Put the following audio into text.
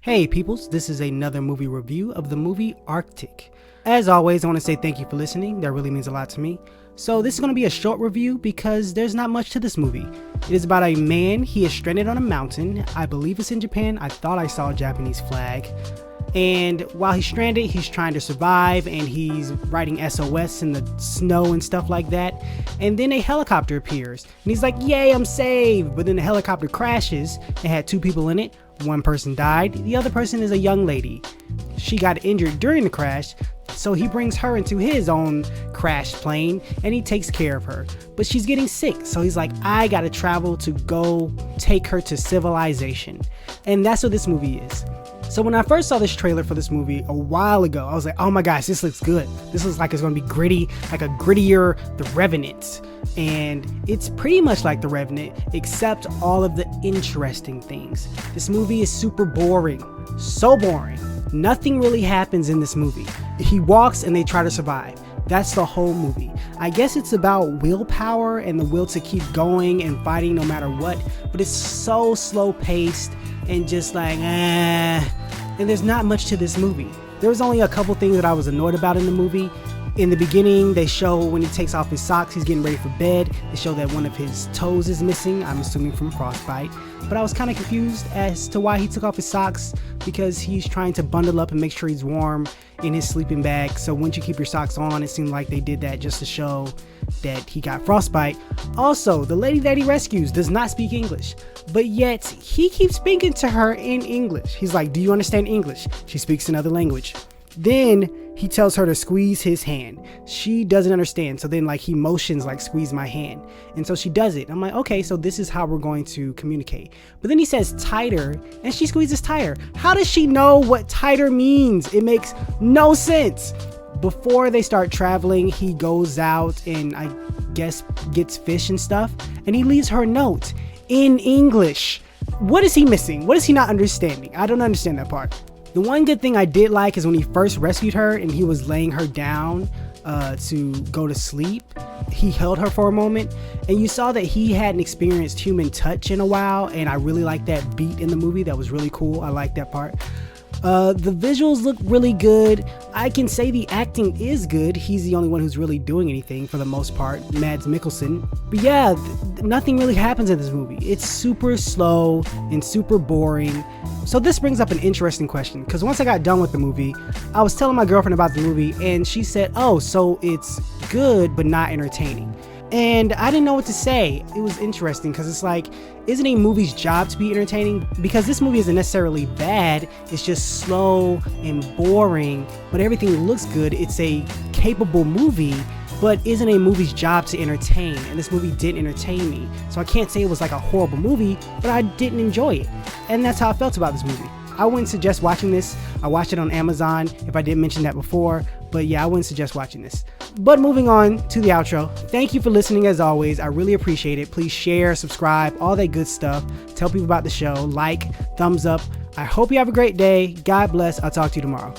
Hey peoples, this is another movie review of the movie Arctic. As always, I want to say thank you for listening. That really means a lot to me. So this is going to be a short review because there's not much to this movie. It is about a man. He is stranded on a mountain. I believe it's in Japan. I thought I saw a Japanese flag. And while he's stranded, he's trying to survive and he's writing SOS in the snow and stuff like that. And then a helicopter appears and he's like, yay, I'm saved. But then the helicopter crashes. It had two people in it. One person died. The other person is a young lady. She got injured during the crash. So he brings her into his own crashed plane and he takes care of her. But she's getting sick. So he's like, I gotta travel to go take her to civilization. And that's what this movie is. So when I first saw this trailer for this movie a while ago, I was like, oh my gosh, this looks good. This looks like it's going to be gritty, like a grittier The Revenant. And it's pretty much like The Revenant, except all of the interesting things. This movie is super boring. So boring. Nothing really happens in this movie. He walks and they try to survive. That's the whole movie. I guess it's about willpower and the will to keep going and fighting no matter what. But it's so slow paced and just like, and there's not much to this movie. There was only a couple things that I was annoyed about in the movie. In the beginning, they show when he takes off his socks, he's getting ready for bed. They show that one of his toes is missing, I'm assuming from frostbite. But I was kind of confused as to why he took off his socks, because he's trying to bundle up and make sure he's warm in his sleeping bag. So once you keep your socks on, it seemed like they did that just to show that he got frostbite. Also, the lady that he rescues does not speak English, but yet he keeps speaking to her in English. He's like, do you understand English? She speaks another language. Then he tells her to squeeze his hand. She doesn't understand. So then he motions like, squeeze my hand. And so she does it. I'm like, okay, so this is how we're going to communicate. But then he says tighter and she squeezes tighter. How does she know what tighter means? It makes no sense. Before they start traveling, he goes out and I guess gets fish and stuff. And he leaves her a note in English. What is he missing? What is he not understanding? I don't understand that part. The one good thing I did like is when he first rescued her and he was laying her down to go to sleep, he held her for a moment and you saw that he hadn't experienced human touch in a while, and I really liked that beat in the movie. That was really cool. I like that part. The visuals look really good. I can say the acting is good. He's the only one who's really doing anything for the most part, Mads Mikkelsen. But yeah, nothing really happens in this movie. It's super slow and super boring. So this brings up an interesting question, because once I got done with the movie, I was telling my girlfriend about the movie and she said, oh, so it's good but not entertaining. And I didn't know what to say. It was interesting because it's like, isn't a movie's job to be entertaining? Because this movie isn't necessarily bad, it's just slow and boring, but everything looks good. It's a capable movie, but isn't a movie's job to entertain? And this movie didn't entertain me. So I can't say it was like a horrible movie, but I didn't enjoy it. And that's how I felt about this movie. I wouldn't suggest watching this. I watched it on Amazon, if I didn't mention that before. But yeah, I wouldn't suggest watching this. But moving on to the outro. Thank you for listening as always. I really appreciate it. Please share, subscribe, all that good stuff. Tell people about the show. Like, thumbs up. I hope you have a great day. God bless. I'll talk to you tomorrow.